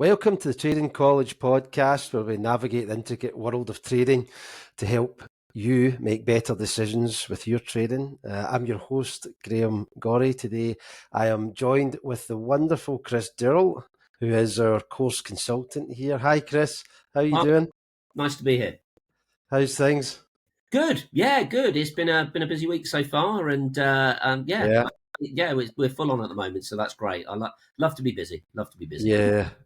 Welcome to the Trading College podcast, where we navigate the intricate world of trading to help you make better decisions with your trading. I'm your host, Graham Gorey. Today I am joined with the wonderful Chris Dirrell, who is our course consultant here. Hi, Chris. How are you doing? Nice to be here. How's things? Good. Yeah, good. It's been a busy week so far, and we're full on at the moment, so that's great. I love to be busy. Love to be busy.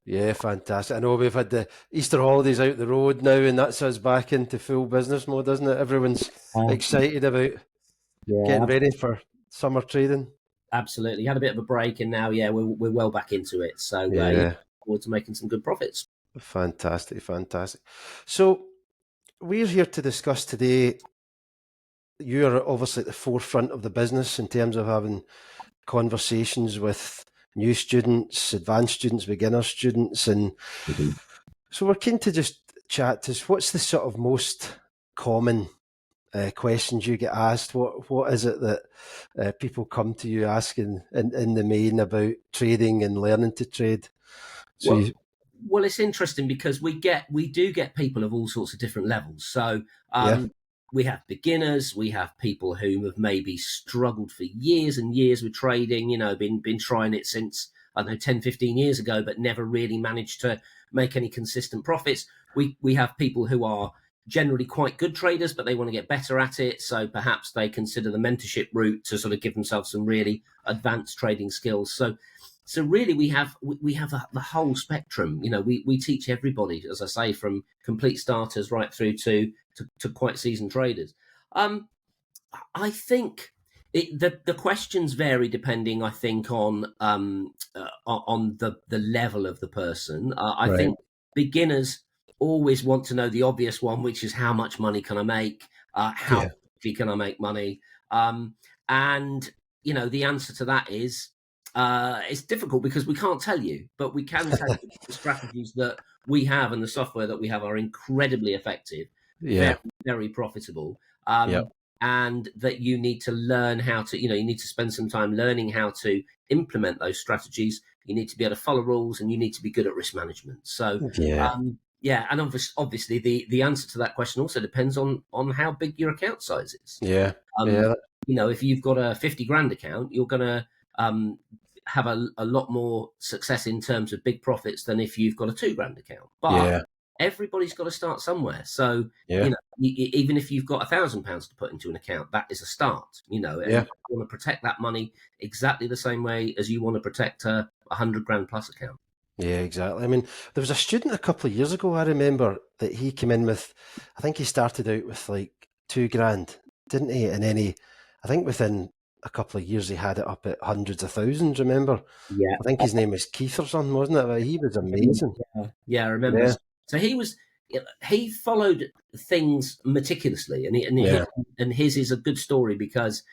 Yeah, fantastic. I know we've had the Easter holidays out the road now, and that's us back into full business mode, isn't it? Everyone's excited about getting ready for summer trading. Absolutely. Had a bit of a break, and now, we're well back into it. So, look forward to making some good profits. Fantastic. So, we're here to discuss today. You're obviously at the forefront of the business in terms of having conversations with new students, advanced students, beginner students, and so we're keen to just chat to what's the sort of most common questions you get asked. What is it that people come to you asking in the main about trading and learning to trade? So well, it's interesting because we do get people of all sorts of different levels. So we have beginners, we have people who have maybe struggled for years and years with trading, been trying it since, 10, 15 years ago, but never really managed to make any consistent profits. We have people who are generally quite good traders, but they want to get better at it. So perhaps they consider the mentorship route to sort of give themselves some really advanced trading skills. So really, we have the whole spectrum. We teach everybody, as I say, from complete starters right through to quite seasoned traders. I think the questions vary depending, I think, on the level of the person. I think beginners always want to know the obvious one, which is how much money can I make? How quickly can I make money? And the answer to that is it's difficult because we can't tell you, but we can tell you the strategies that we have and the software that we have are incredibly effective, very, very profitable. And that you need to learn how to, you need to spend some time learning how to implement those strategies. You need to be able to follow rules, and you need to be good at risk management. So, and obviously the answer to that question also depends on how big your account size is. If you've got a 50 grand account, you're going to have a lot more success in terms of big profits than if you've got a 2 grand account. But everybody's got to start somewhere. So, even if you've got £1,000 to put into an account, that is a start, and you want to protect that money exactly the same way as you want to protect a 100 grand plus account. Yeah, exactly. I mean, there was a student a couple of years ago, I remember, that he came in with, I think he started out with like 2 grand, didn't he? And then I think within a couple of years, he had it up at hundreds of thousands, remember? Yeah. I think his name was Keith or something, wasn't it? But he was amazing. Yeah, I remember. Yeah. So he followed things meticulously, and his is a good story because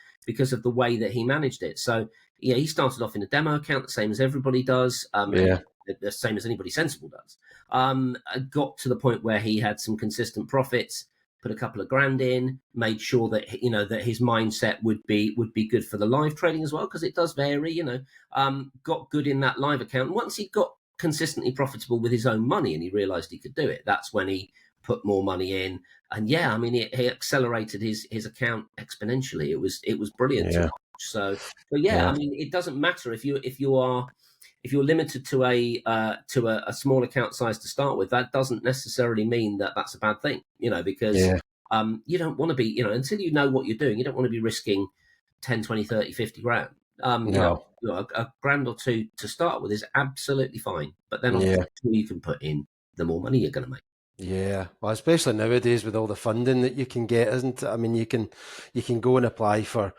of the way that he managed it. So he started off in a demo account, the same as everybody does, the same as anybody sensible does. Got to the point where he had some consistent profits, put a couple of grand in, made sure that that his mindset would be good for the live trading as well, because it does vary. Got good in that live account. And once he got consistently profitable with his own money and he realized he could do it, that's when he put more money in. And he accelerated his account exponentially. It was brilliant to watch. So I mean, it doesn't matter if you're limited to a small account size to start with. That doesn't necessarily mean that that's a bad thing, because you don't want to be, until you know what you're doing, you don't want to be risking 10, 20, 30, 50 grand. A grand or two to start with is absolutely fine. But then you can put in, the more money you're going to make. Yeah, well, especially nowadays with all the funding that you can get, isn't it? I mean, you can go and apply for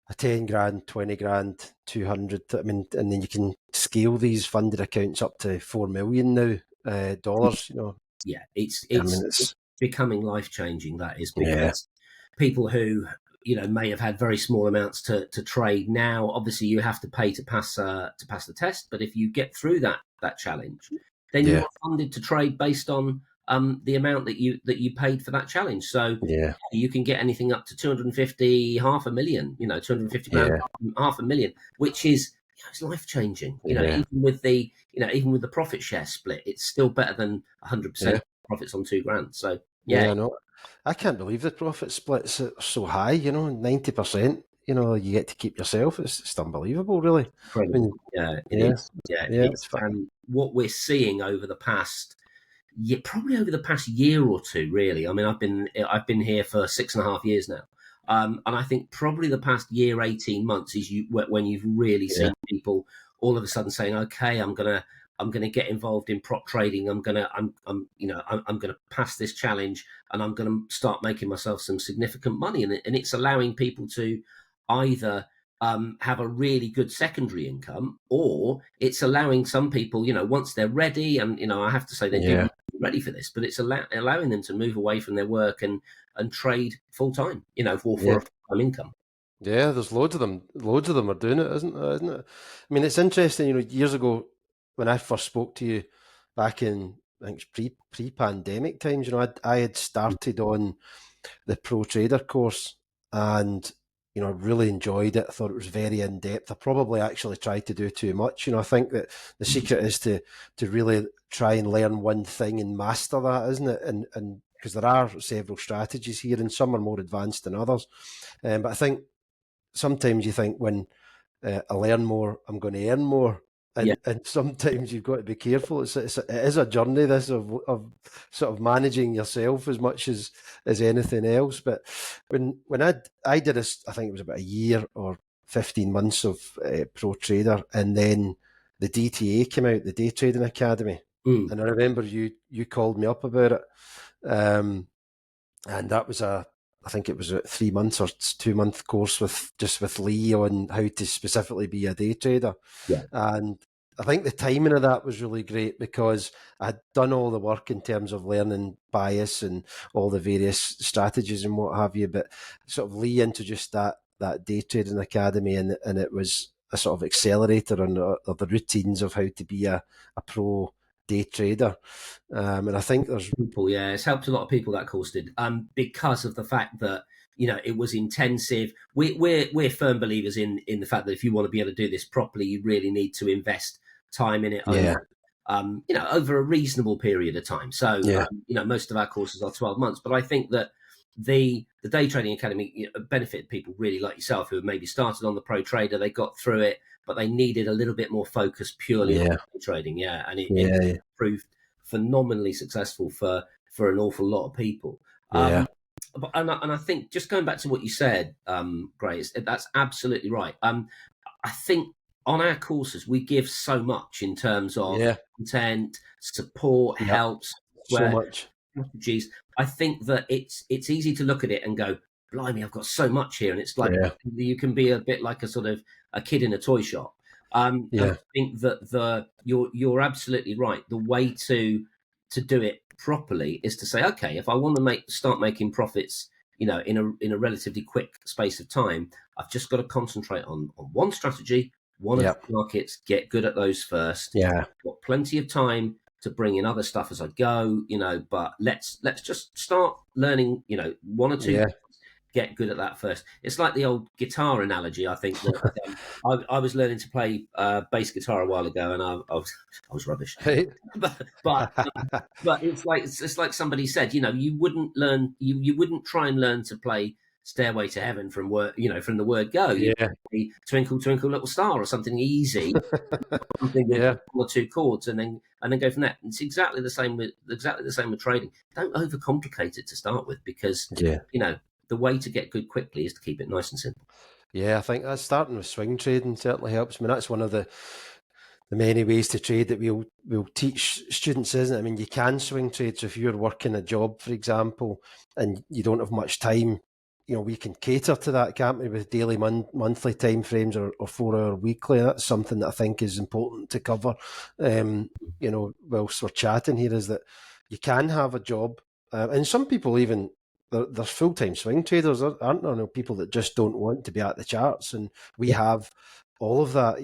a 10 grand, 20 grand, 200. I mean, and then you can scale these funded accounts up to $4 million now, dollars. Yeah, it's becoming life changing. That is, because people who may have had very small amounts to trade, now obviously you have to pay to pass the test. But if you get through that challenge, then you're funded to trade based on the amount that you paid for that challenge. So you can get anything up to 250, half a million, 250 grand, half a million, which is it's life changing. Yeah. Even with the profit share split, it's still better than 100% Yeah. profits on 2 grand. So yeah, Yeah, I know. I can't believe the profit splits are so high, 90%, you get to keep yourself. It's unbelievable, really. I incredible. mean, Yeah, it yeah, is. Yeah, yeah, it's what we're seeing over the past, yeah, probably over the past year or two, really. I mean, I've been here for 6.5 years now, and I think probably the past year, 18 months is when you've really yeah, seen people all of a sudden saying, "Okay, I'm gonna get involved in prop trading. I'm gonna pass this challenge, and I'm gonna start making myself some significant money." And it's allowing people to either have a really good secondary income, or it's allowing some people, once they're ready, and I have to say they do yeah, ready for this, but it's allowing them to move away from their work and trade full time, for yeah. a full time income. Yeah, there's loads of them. Loads of them are doing it, isn't it? I mean, it's interesting, years ago when I first spoke to you back in, I think it's pre-pandemic times, I had started on the Pro Trader course, and really enjoyed it. I thought it was very in depth. I probably actually tried to do too much. I think that the secret is to really try and learn one thing and master that, isn't it? And because there are several strategies here, and some are more advanced than others. But I think sometimes you think when I learn more, I'm going to earn more. Yeah. And sometimes you've got to be careful. It is a journey, this of sort of managing yourself as much as anything else. But when I did this, I think it was about a year or 15 months of Pro Trader, and then the DTA came out, the Day Trading Academy, Mm. and I remember you called me up about it. Um, and that was I think it was a 3 months or 2 month course with Lee on how to specifically be a day trader. Yeah. And I think the timing of that was really great because I'd done all the work in terms of learning bias and all the various strategies and what have you. But sort of Lee introduced that day trading academy, and it was a sort of accelerator on the routines of how to be a pro day trader. And I think there's People, yeah, it's helped a lot of people, that course did, because of the fact that it was intensive. We're firm believers in the fact that if you want to be able to do this properly, you really need to invest time in it over yeah, over a reasonable period of time. So yeah, most of our courses are 12 months, but I think that the day trading academy benefited people really like yourself who have maybe started on the Pro Trader, they got through it, but they needed a little bit more focus purely on yeah, day trading. Yeah, and it yeah, proved phenomenally successful for an awful lot of people. yeah, And I think, just going back to what you said, Grace, that's absolutely right. I think on our courses we give so much in terms of yeah, content, support, yeah. helps, So where much. strategies. I think that it's easy to look at it and go, "Blimey, I've got so much here," and it's like Yeah, you can be a bit like a sort of a kid in a toy shop. And yeah, I think that you're absolutely right. The way to do it properly is to say, okay, if I want to start making profits, in a relatively quick space of time, I've just got to concentrate on one strategy, one of yeah, the markets, get good at those first. yeah, Got plenty of time to bring in other stuff as I go, but let's just start learning, one or two, yeah. get good at that first. It's like the old guitar analogy. I think that I was learning to play bass guitar a while ago, and I was rubbish. Right. But it's like somebody said, you wouldn't try and learn to play Stairway to Heaven from the word go. You Yeah, play Twinkle Twinkle Little Star or something easy, something with yeah, one or two chords, and then go from there. It's exactly the same with trading. Don't overcomplicate it to start with, because yeah, you know the way to get good quickly is to keep it nice and simple. yeah. I think that's starting with swing trading certainly helps. I mean, that's one of the many ways to trade that we'll teach students, isn't it? I mean, you can swing trade. So if you're working a job, for example, and you don't have much time, we can cater to that, can't we, with daily, monthly time frames, or 4 hour weekly. That's something that I think is important to cover. Whilst we're chatting here, is that you can have a job, and some people even. There's full-time swing traders, aren't there? People that just don't want to be at the charts, and we Yeah, have all of that.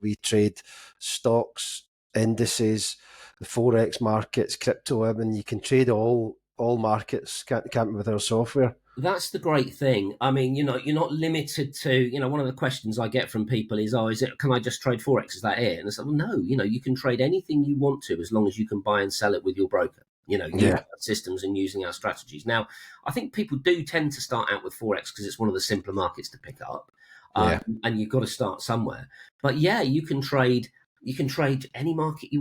We trade stocks, indices, the forex markets, crypto. I mean, you can trade all all markets can't be without software. That's the great thing. I mean, you're not limited to, one of the questions I get from people is, oh, can I just trade Forex? Is that it? And I said, well, no, you can trade anything you want to as long as you can buy and sell it with your broker, using Yeah, our systems and using our strategies. Now, I think people do tend to start out with Forex because it's one of the simpler markets to pick up. yeah, And you've got to start somewhere. But yeah, you can trade any market you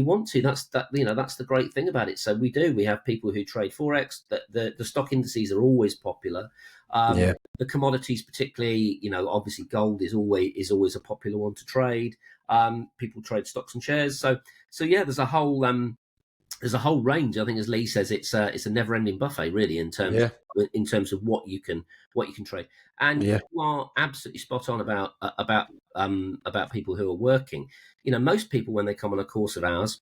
want to. That's the great thing about it. So we have people who trade Forex. The stock indices are always popular. yeah, The commodities, particularly, obviously gold is always a popular one to trade. People trade stocks and shares. So yeah, there's a whole range. I think, as Lee says, it's a never-ending buffet, really, yeah, in terms of what you can trade. And yeah, you are absolutely spot on about people who are working. Most people, when they come on a course of ours,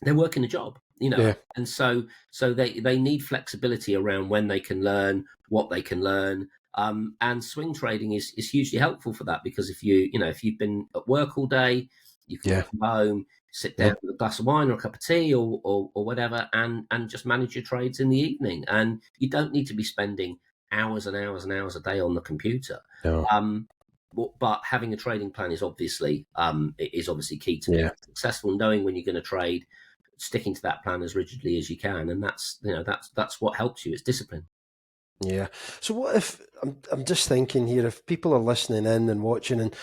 they're working a job. yeah, And so they need flexibility around when they can learn, what they can learn. And swing trading is hugely helpful for that, because if you've been at work all day, you can yeah, come home, sit yeah, down with a glass of wine or a cup of tea, or whatever, and just manage your trades in the evening. And you don't need to be spending hours and hours and hours a day on the computer. no, Um, but having a trading plan is obviously key to being yeah. successful. Knowing when you're going to trade, sticking to that plan as rigidly as you can, and that's what helps you. It's discipline. Yeah. So what if I'm just thinking here, if people are listening in and watching and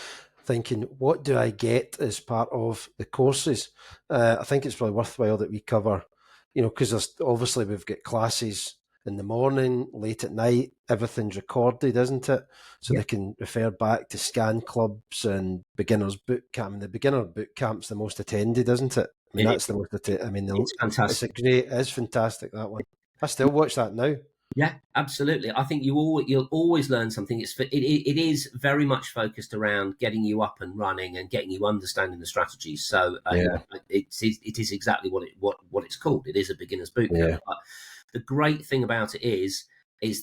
thinking, what do I get as part of the courses? I think it's probably worthwhile that we cover, because there's obviously we've got classes in the morning, late at night, everything's recorded, isn't it? So Yeah, they can refer back to scan clubs and beginners boot camp. And the beginner boot camp's the most attended, isn't it? I mean, it is. that's the most attended. I mean, It's it's a fantastic. great, it's fantastic, that one. I still watch that now. Yeah, absolutely. I think you'll always learn something. It is very much focused around getting you up and running and getting you understanding the strategies. So Yeah. it is exactly what it's called. It is a beginner's boot camp. Yeah. But the great thing about it is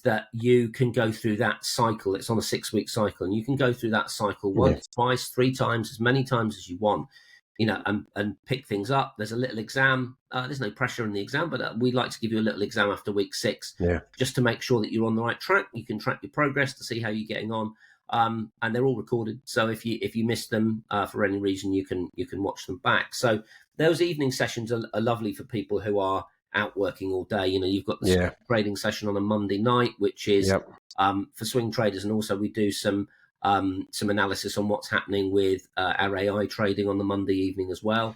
that you can go through that cycle. It's on a 6-week cycle, and you can go through that cycle Yeah. once, twice, 3 times, as many times as you want. And pick things up. There's a little exam. There's no pressure in the exam, but we like to give you a little exam after week 6, Yeah. just to make sure that you're on the right track. You can track your progress to see how you're getting on, and they're all recorded. So if you miss them for any reason, you can watch them back. So those evening sessions are lovely for people who are out working all day. You've got the Yeah. trading session on a Monday night, which is Yep. for swing traders, and also we do some analysis on what's happening with our AI trading on the Monday evening as well.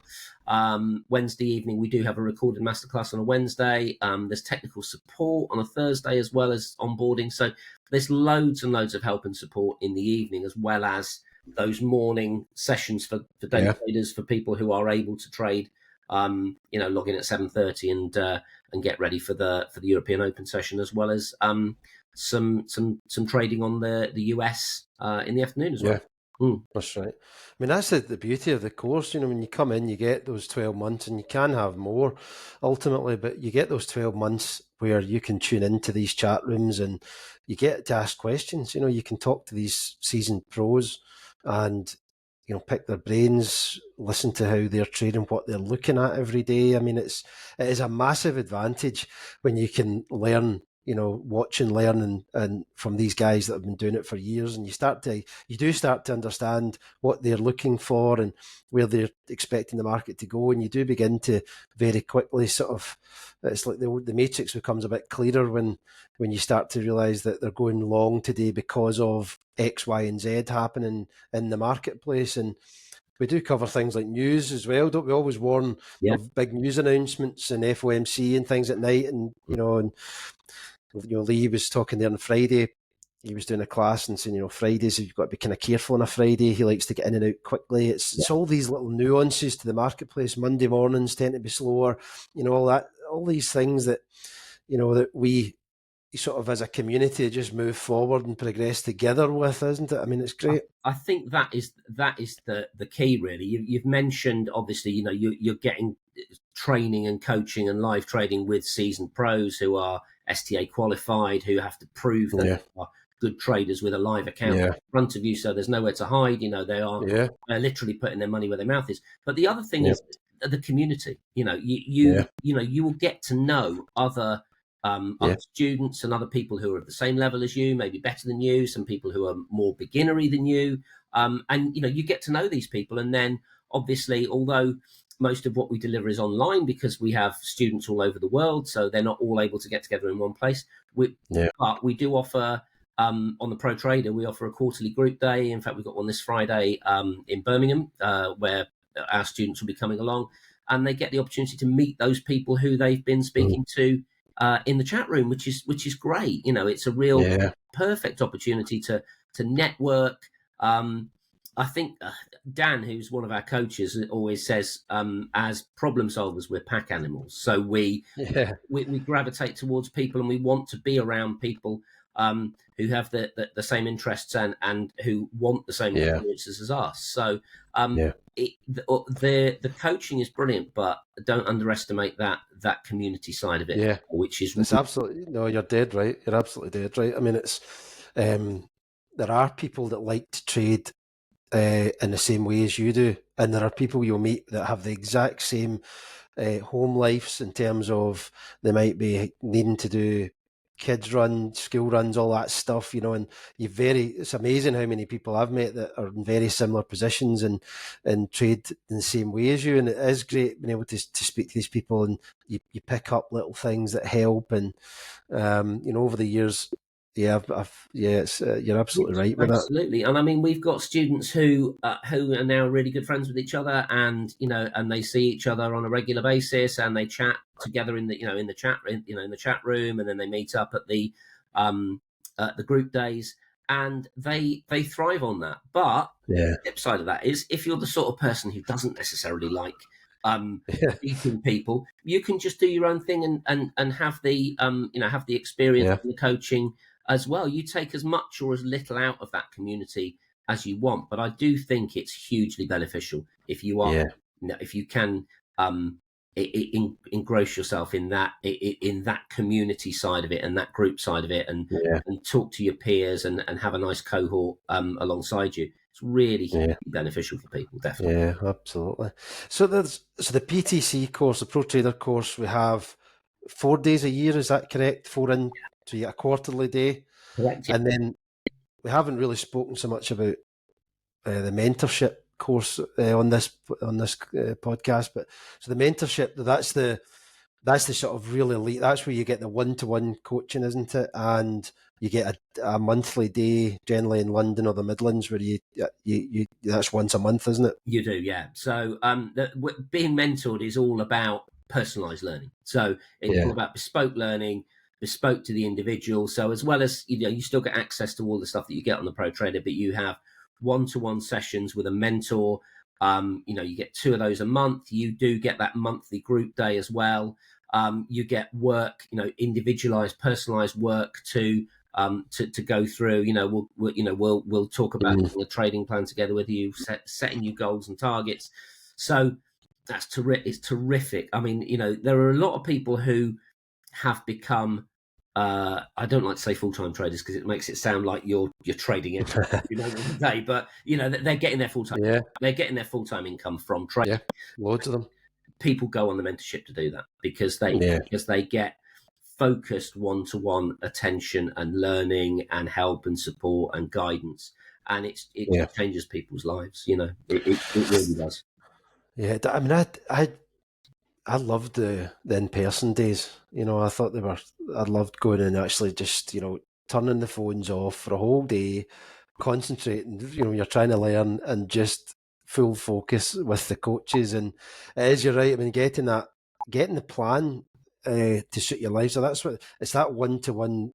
Wednesday evening, we do have a recorded masterclass on a Wednesday. There's technical support on a Thursday, as well as onboarding. So there's loads and loads of help and support in the evening, as well as those morning sessions for day Yeah. traders, for people who are able to trade. Log in at 7:30 and get ready for the European Open session, as well as some trading on the US in the afternoon as well. Yeah. Mm. That's right. I mean, that's the beauty of the course. When you come in, you get those 12 months, and you can have more ultimately, but you get those 12 months where you can tune into these chat rooms and you get to ask questions. You can talk to these seasoned pros and, pick their brains, listen to how they're trading, what they're looking at every day. I mean, it is a massive advantage when you can learn, watch and learn and from these guys that have been doing it for years, and you do start to understand what they're looking for and where they're expecting the market to go, and you do begin to very quickly sort of, it's like the matrix becomes a bit clearer when you start to realize that they're going long today because of X, Y, and Z happening in the marketplace. And we do cover things like news as well, don't we? Always warn Yeah, of big news announcements and FOMC and things at night, and Lee was talking there on Friday. He was doing a class and saying, Fridays, you've got to be kind of careful on a Friday. He likes to get in and out quickly. It's all these little nuances to the marketplace. Monday mornings tend to be slower, all these things that, that we sort of as a community just move forward and progress together with, isn't it? I mean, it's I, great. I think that is the key, really. You've mentioned, obviously, you're getting training and coaching and live trading with seasoned pros who are STA qualified, who have to prove that Yeah, they are good traders with a live account yeah, in front of you, so there's nowhere to hide. They are yeah, literally putting their money where their mouth is. But the other thing yeah, is the community. You yeah, will get to know other Yeah. other students and other people who are at the same level as you, maybe better than you, some people who are more beginnery than you. And, you get to know these people. And then obviously, although most of what we deliver is online because we have students all over the world, so they're not all able to get together in one place. Yeah. But we do offer, on the Pro Trader, we offer a quarterly group day. In fact, we've got one this Friday in Birmingham, where our students will be coming along, and they get the opportunity to meet those people who they've been Mm. speaking to in the chat room, which is great. It's a real Yeah. perfect opportunity to network. I think Dan, who's one of our coaches, always says, as problem solvers, we're pack animals. So Yeah. we gravitate towards people, and we want to be around people who have the same interests and who want the same Yeah. experiences as us. So um, Yeah. the coaching is brilliant, but don't underestimate that community side of it, Yeah. which is It's absolutely, no, you're dead right. You're absolutely dead right. I mean, um, there are people that like to trade in the same way as you do, and there are people you'll meet that have the exact same home lives in terms of they might be needing to do kids run, school runs, all that stuff, and it's amazing how many people I've met that are in very similar positions and trade in the same way as you. And it is great being able to speak to these people, and you pick up little things that help. And over the years, yeah, you're absolutely Yes, right with that. absolutely. And I mean, we've got students who are now really good friends with each other, and and they see each other on a regular basis, and they chat together in the chat in the chat room, and then they meet up at the group days, and they thrive on that. But Yeah. the flip side of that is, if you're the sort of person who doesn't necessarily like meeting people, you can just do your own thing and have the experience Yeah. and the coaching as well. You take as much or as little out of that community as you want, but I do think it's hugely beneficial if you are, Yeah. if you can um, engross yourself in that community side of it and that group side of it, and Yeah. talk to your peers and have a nice cohort alongside you. It's really hugely Yeah. beneficial for people, definitely. Yeah, absolutely. So the PTC course, the Pro Trader course, we have 4 days a year. Is that correct? So you get a quarterly day, Correct. and then we haven't really spoken so much about the mentorship course on this podcast. But so the mentorship, that's the sort of really elite. That's where you get the one-to-one coaching, isn't it? And you get a monthly day, generally in London or the Midlands, where you that's once a month, isn't it? You do, yeah. So being mentored is all about personalized learning. So it's all Yeah. about bespoke learning, bespoke to the individual. So as well as, you still get access to all the stuff that you get on the Pro Trader, but you have one-to-one sessions with a mentor. You get 2 of those a month. You do get that monthly group day as well. You get work, individualized, personalized work to go through. We'll talk about Mm. getting a trading plan together with you, setting you goals and targets. So that's it's terrific. I mean, there are a lot of people who have become, I don't like to say full-time traders because it makes it sound like you're trading every moment of the day, but they're getting their full-time, Yeah. they're getting their full-time income from trading. Yeah. Loads of them. People go on the mentorship to do that because they Yeah. get focused one-to-one attention and learning and help and support and guidance, and it Yeah. changes people's lives. It really does. Yeah. I mean, I loved the in-person days. I thought I loved going and actually just, turning the phones off for a whole day, concentrating, you're trying to learn and just full focus with the coaches. And it is, you're right. I mean, getting the plan to suit your life. So it's that one-to-one,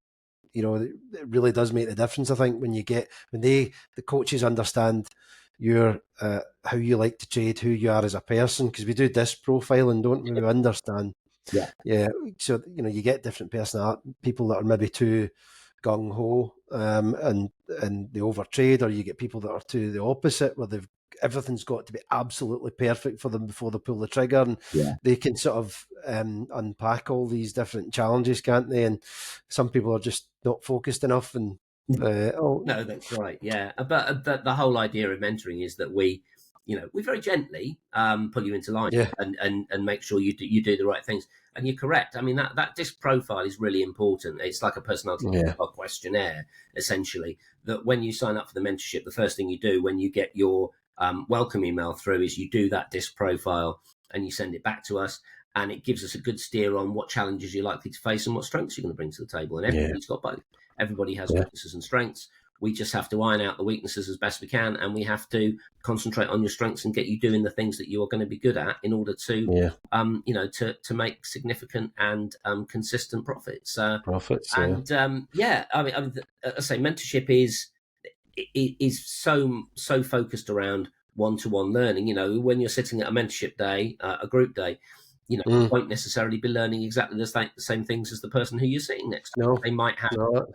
it really does make the difference. I think when the coaches understand how you like to trade, who you are as a person, because we do disc profiling, don't we? We understand. Yeah, Yeah. So, you get different personality, people that are maybe too gung ho, and they overtrade, or you get people that are too the opposite, where everything's got to be absolutely perfect for them before they pull the trigger, and yeah. they can sort of unpack all these different challenges, can't they? And some people are just not focused enough, and No, that's right. Yeah, but the whole idea of mentoring is that we very gently pull you into line yeah, and make sure you do the right things. And you're correct. I mean, that disc profile is really important. It's like a personality questionnaire, essentially, that when you sign up for the mentorship, the first thing you do when you get your welcome email through is you do that disc profile and you send it back to us. And it gives us a good steer on what challenges you're likely to face and what strengths you're going to bring to the table. And everybody's got both. Everybody has weaknesses and strengths. We just have to iron out the weaknesses as best we can, and we have to concentrate on your strengths and get you doing the things that you are going to be good at in order to, to make significant and consistent profits. I mean, I say mentorship is so focused around one-to-one learning. You know, when you're sitting at a mentorship day, a group day, you won't necessarily be learning exactly the same things as the person who you're sitting next to. No, they might have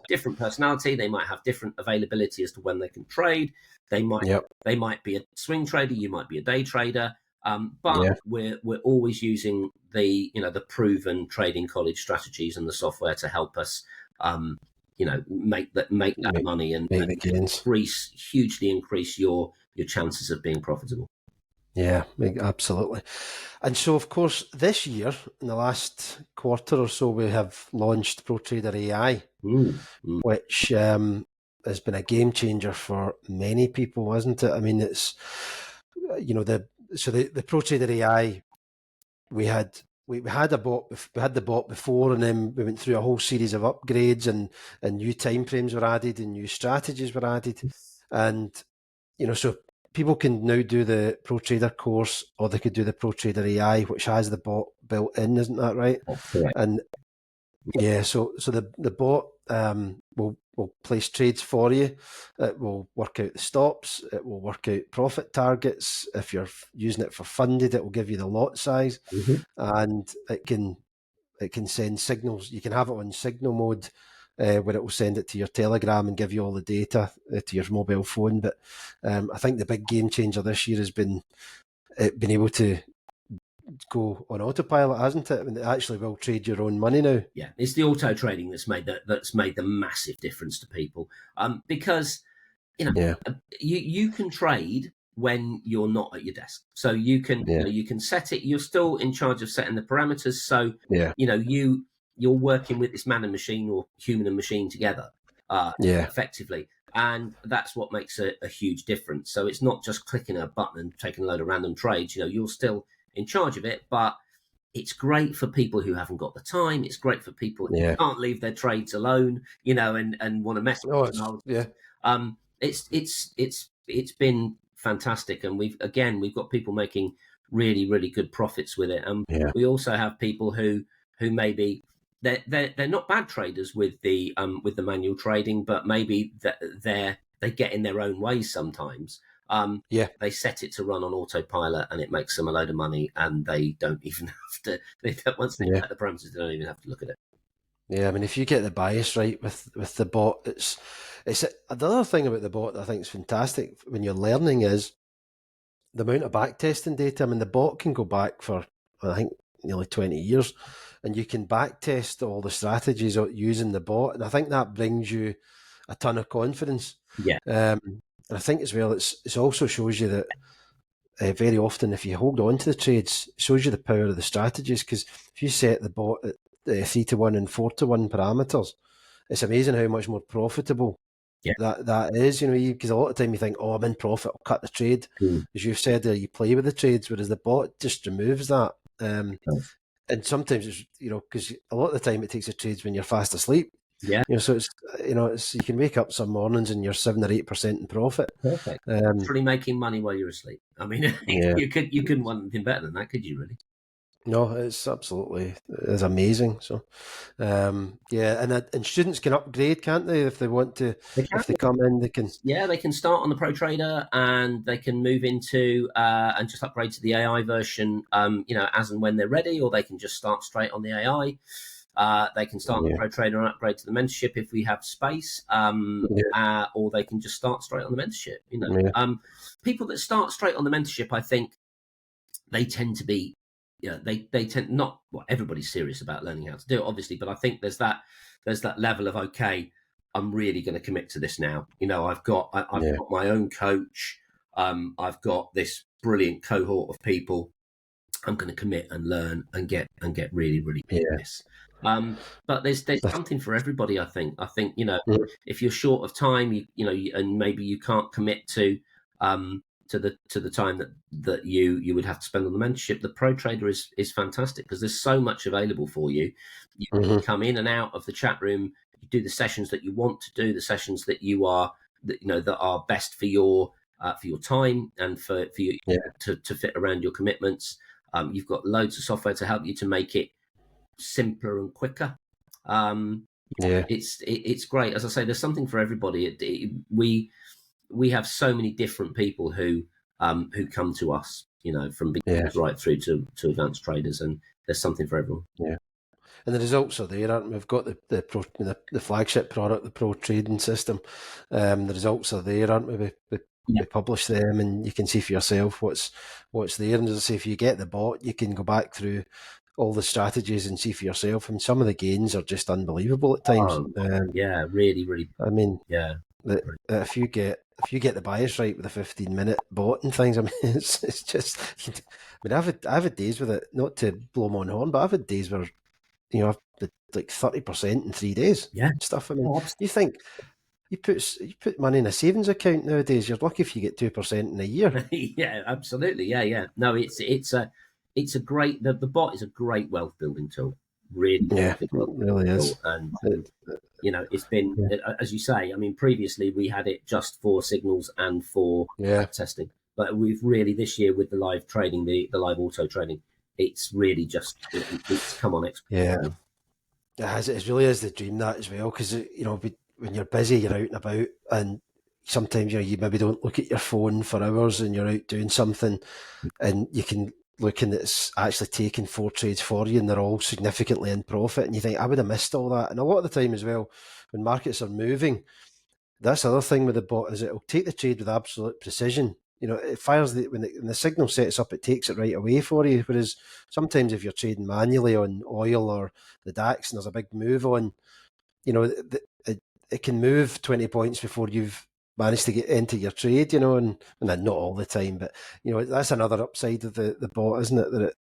different personality. They might have different availability as to when they can trade. They might be a swing trader. You might be a day trader. But we're always using the proven trading college strategies and the software to help us, make that money and hugely increase your chances of being profitable. Yeah, absolutely. And so, of course, this year, in the last quarter or so, we have launched ProTrader AI, which has been a game changer for many people, hasn't it? I mean, it's, the ProTrader AI, we had the bot before, and then we went through a whole series of upgrades, and new timeframes were added and new strategies were added. And, so people can now do the ProTrader course, or they could do the ProTrader AI, which has the bot built in, isn't that right? That's correct. And so the bot will place trades for you. It will work out the stops. It will work out profit targets. If you're using it for funded, it will give you the lot size, and it can send signals. You can have it on signal mode, where it will send it to your Telegram and give you all the data to your mobile phone. But I think the big game changer this year has been able to go on autopilot, hasn't it? And it actually will trade your own money now. Yeah, it's the auto trading that's made the massive difference to people. Because you can trade when you're not at your desk, so you can you can set it. You're still in charge of setting the parameters. So you're working with this man and machine, or human and machine together, effectively. And that's what makes a huge difference. So it's not just clicking a button and taking a load of random trades. You're still in charge of it, but it's great for people who haven't got the time. It's great for people who can't leave their trades alone, and want to mess with it's been fantastic. And we've got people making really, really good profits with it. And we also have people who maybe they're not bad traders with the manual trading, but maybe they get in their own ways sometimes. They set it to run on autopilot, and it makes them a load of money, and they don't even have to. Once they set the parameters, they don't even have to look at it. Yeah, I mean, if you get the bias right with the bot, it's the other thing about the bot that I think is fantastic when you're learning is the amount of back testing data. I mean, the bot can go back for, I think, nearly 20 years, and you can back test all the strategies using the bot, and I think that brings you a ton of confidence. And I think as well, it also shows you that very often, if you hold on to the trades, it shows you the power of the strategies. Because if you set the bot at 3-to-1 and 4-to-1 parameters, it's amazing how much more profitable that is. Because a lot of the time you think, "Oh, I'm in profit, I'll cut the trade." As you've said there, you play with the trades, whereas the bot just removes that. And sometimes it's because a lot of the time it takes the trades when you're fast asleep. So it's you can wake up some mornings and you're 7 or 8% in profit. Perfect. Literally making money while you're asleep. I mean, you couldn't want anything better than that, could you? Really? No, it's amazing. So, and students can upgrade, can't they? If they want to, if they come in, they can. Yeah, they can start on the ProTrader, and they can move into and just upgrade to the AI version, as and when they're ready, or they can just start straight on the AI. They can start on the ProTrader and upgrade to the mentorship if we have space, or they can just start straight on the mentorship. People that start straight on the mentorship, I think, they tend to be, they tend not. Well, everybody's serious about learning how to do it, obviously, but I think there's that level of, okay, I'm really going to commit to this now. I've got my own coach. I've got this brilliant cohort of people I'm going to commit and learn and get really really good Yeah. at this. But there's something for everybody. I think Mhm. if you're short of time, and maybe you can't commit to the time that you would have to spend on the mentorship. The Pro Trader is fantastic because there's so much available for you. You Mhm. come in and out of the chat room. You do the sessions that you want to do, the sessions that you are that are best for your time and for you Yeah. to fit around your commitments. You've got loads of software to help you to make it simpler and quicker. Um, Yeah. it's great. As I say, there's something for everybody. We have so many different people who come to us, from Yeah. beginners right through to advanced traders, and there's something for everyone. Yeah. And the results are there, aren't we? We've got the flagship product, the Pro Trading System. The results are there, aren't we? Yeah. We publish them, and you can see for yourself what's there. And as I say, if you get the bot, you can go back through all the strategies and see for yourself. And some of the gains are just unbelievable at times. Oh, yeah, really, really, I mean, yeah. if you get the bias right with a 15-minute bot and things, I mean, it's just. I mean, I've had days with it. Not to blow my own horn, but I've had days where I've had like 30% in 3 days. Yeah. Stuff. I mean, Oh, you think you put money in a savings account nowadays. You're lucky if you get 2% in a year. yeah, absolutely. Yeah, yeah. No, it's a great the bot is a great wealth building tool. Really, Yeah, good it wealth really building is. tool. And It, it's been, yeah, as you say. I mean, previously we had it just for signals and for yeah, testing, but we've really this year with the live trading, the live auto trading, it's really just it's come on yeah. exponentially. It has. It really is the dream that as well. Because when you're busy, you're out and about, and sometimes you maybe don't look at your phone for hours, and you're out doing something, and you can look and it's actually taking 4 trades for you, and they're all significantly in profit, and you think I would have missed all that. And a lot of the time as well, when markets are moving, that's the other thing with the bot is it'll take the trade with absolute precision. It fires when the signal sets up, it takes it right away for you. Whereas sometimes if you're trading manually on oil or the DAX and there's a big move on, it can move 20 points before you've managed to get into your trade, and then not all the time, but that's another upside of the bot, isn't it? That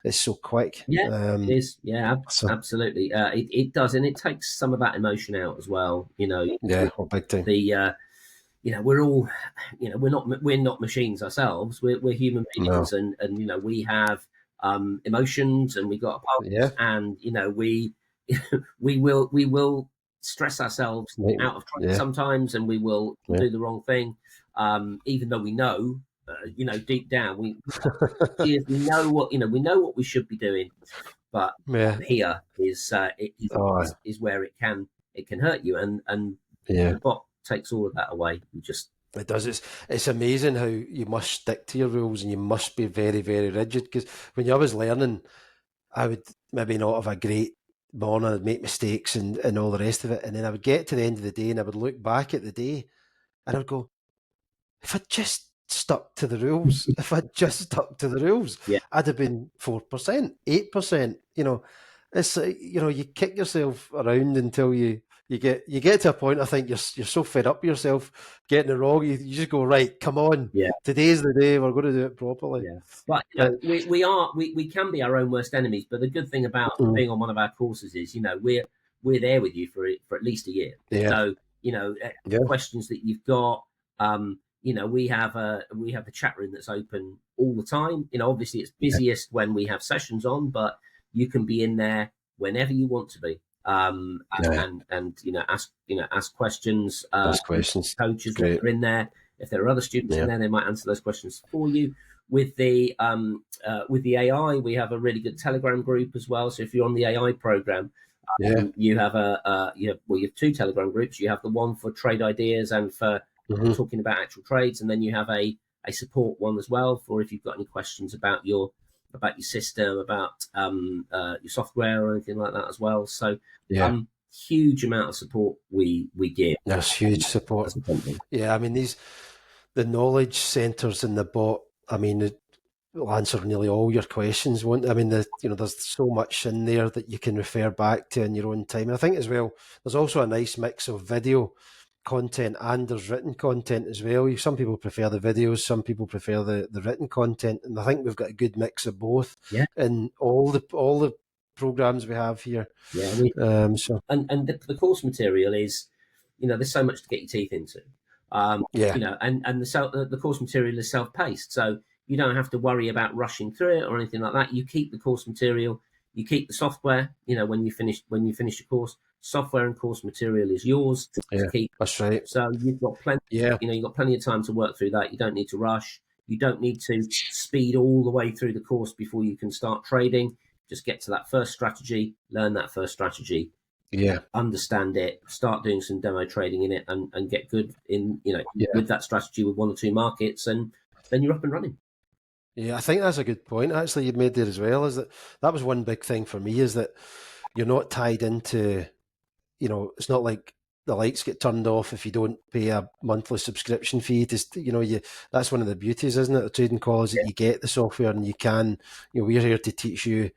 it's so quick. Yeah, it is. Yeah, So absolutely. It does, and it takes some of that emotion out as well. yeah, well, big time. The we're all, we're not machines ourselves. We're human No, beings, and we have emotions, and we got a yeah, pulse, and we we will stress ourselves right. out of trade Yeah, sometimes, and we will yeah, do the wrong thing, even though we know, deep down, we know what we should be doing, but yeah. here is Oh, is where it can hurt you, and yeah. the bot takes all of that away. You just It does. It's amazing how you must stick to your rules and you must be very, very rigid. Because when I was learning, I would maybe not have a great morning, I'd make mistakes and all the rest of it. And then I would get to the end of the day and I would look back at the day and I would go, if I'd just stuck to the rules, if I'd just stuck to the rules, yeah, I'd have been 4%, 8%. It's you kick yourself around until you get to a point. I think you're so fed up with yourself getting it wrong. You just go, right, come on, yeah. today's the day. We're going to do it properly. Yeah, but But we can be our own worst enemies. But the good thing about mm, being on one of our courses is, we're there with you for at least a year. yeah, So yeah, questions that you've got, we have the chat room that's open all the time. Obviously it's yeah, busiest when we have sessions on, but you can be in there whenever you want to be. yeah. And ask questions. Ask questions. Coaches that Great. are in there. If there are other students in Yeah, there, they might answer those questions for you. With the AI, we have a really good Telegram group as well. So if you're on the AI program, yeah. you have you have two Telegram groups. You have the one for trade ideas and for Hmm. talking about actual trades, and then you have a support one as well for if you've got any questions about your system, about your software or anything like that as well. So Yeah. huge amount of support we give There's huge support. as a company. Yeah, I mean the knowledge centres in the bot. I mean, it'll answer nearly all your questions. Won't it? I mean, there's so much in there that you can refer back to in your own time. And I think as well, there's also a nice mix of video content and there's written content as well. Some people prefer the videos, some people prefer the written content, and I think we've got a good mix of both in all the programs we have here. Yeah, and the course material is, there's so much to get your teeth into. And the course material is self-paced, so you don't have to worry about rushing through it or anything like that. You keep the course material, you keep the software. When you finish your course, software and course material is yours to keep. That's right. So you've got plenty. You've got plenty of time to work through that. You don't need to rush. You don't need to speed all the way through the course before you can start trading. Just get to that first strategy, learn that first strategy, understand it, start doing some demo trading in it, and get good in with that strategy with 1 or 2 markets, and then you're up and running. Yeah, I think that's a good point actually you've made there as well, is that was one big thing for me, is that you're not tied into, it's not like the lights get turned off if you don't pay a monthly subscription fee. That's one of the beauties, isn't it, of trading calls, that you get the software and you can, we're here to teach you,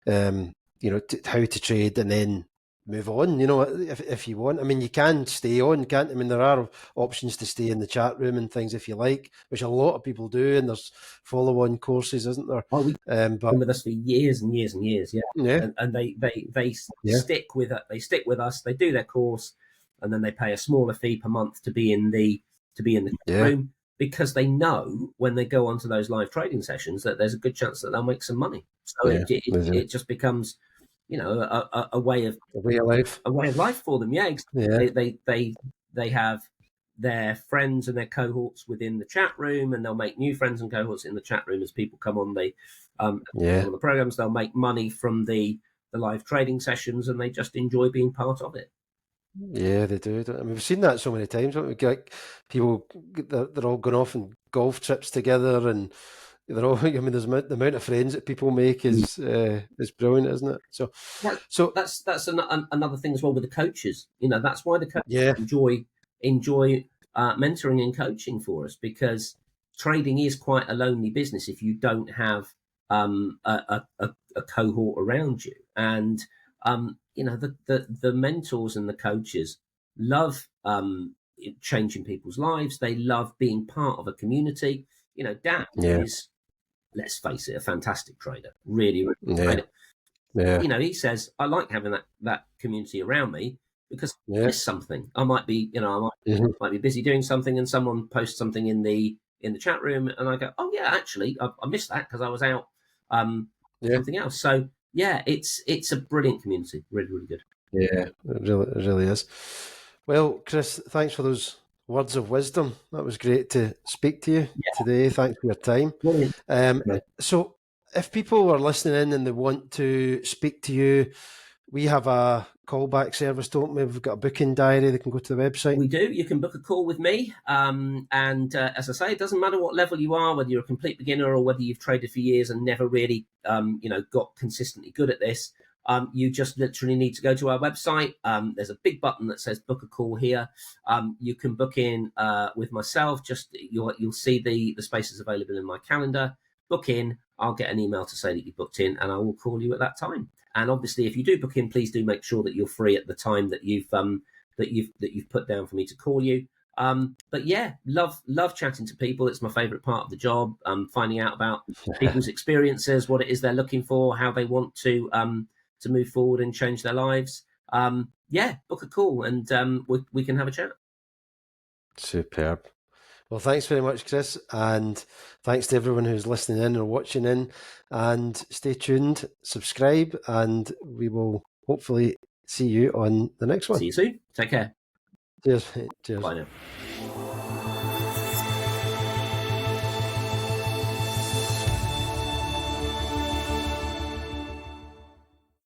how to trade and then move on, if you want. I mean, you can stay on, can't? I mean, there are options to stay in the chat room and things if you like, which a lot of people do, and there's follow-on courses, isn't there? Oh, been with us for years and years and years, and they stick with it. They stick with us. They do their course, and then they pay a smaller fee per month to be in the room, because they know when they go onto those live trading sessions that there's a good chance that they'll make some money. So it just becomes, a way of life. A way of life for them. Yeah. They have their friends and their cohorts within the chat room, and they'll make new friends and cohorts in the chat room as people come on on the programs. They'll make money from the live trading sessions, and they just enjoy being part of it. Yeah, they do. I mean, we've seen that so many times. We get people, they're all going off on golf trips together, and they're all. I mean, the amount of friends that people make is brilliant, isn't it? So that's another thing as well with the coaches. That's why the coaches enjoy mentoring and coaching for us, because trading is quite a lonely business if you don't have a cohort around you. And the mentors and the coaches love changing people's lives. They love being part of a community. Dan is, let's face it, a fantastic trader. Really, really trader. He says, I like having that community around me, because I miss something. I might be, might be busy doing something, and someone posts something in the chat room, and I go, oh yeah, actually, I missed that because I was out something else. So yeah, it's a brilliant community. Really, really good. Yeah, it really is. Well, Chris, thanks for those words of wisdom. That was great to speak to you today. Thanks for your time. So if people are listening in and they want to speak to you, we have a callback service, don't we? We've got a booking diary. They can go to the website. We do. You can book a call with me. And as I say, it doesn't matter what level you are, whether you're a complete beginner or whether you've traded for years and never really, got consistently good at this. You just literally need to go to our website. There's a big button that says book a call here. You can book in with myself. Just you'll see the spaces available in my calendar. Book in. I'll get an email to say that you booked in, and I will call you at that time. And obviously, if you do book in, please do make sure that you're free at the time that you've put down for me to call you. But yeah, love chatting to people. It's my favourite part of the job. Finding out about people's experiences, what it is they're looking for, how they want to move forward and change their lives. Book a call, and we can have a chat. Superb. Well, thanks very much, Chris, and thanks to everyone who's listening in or watching in. And stay tuned, subscribe, and we will hopefully see you on the next one. See you soon. Take care. Cheers. Cheers. Bye now.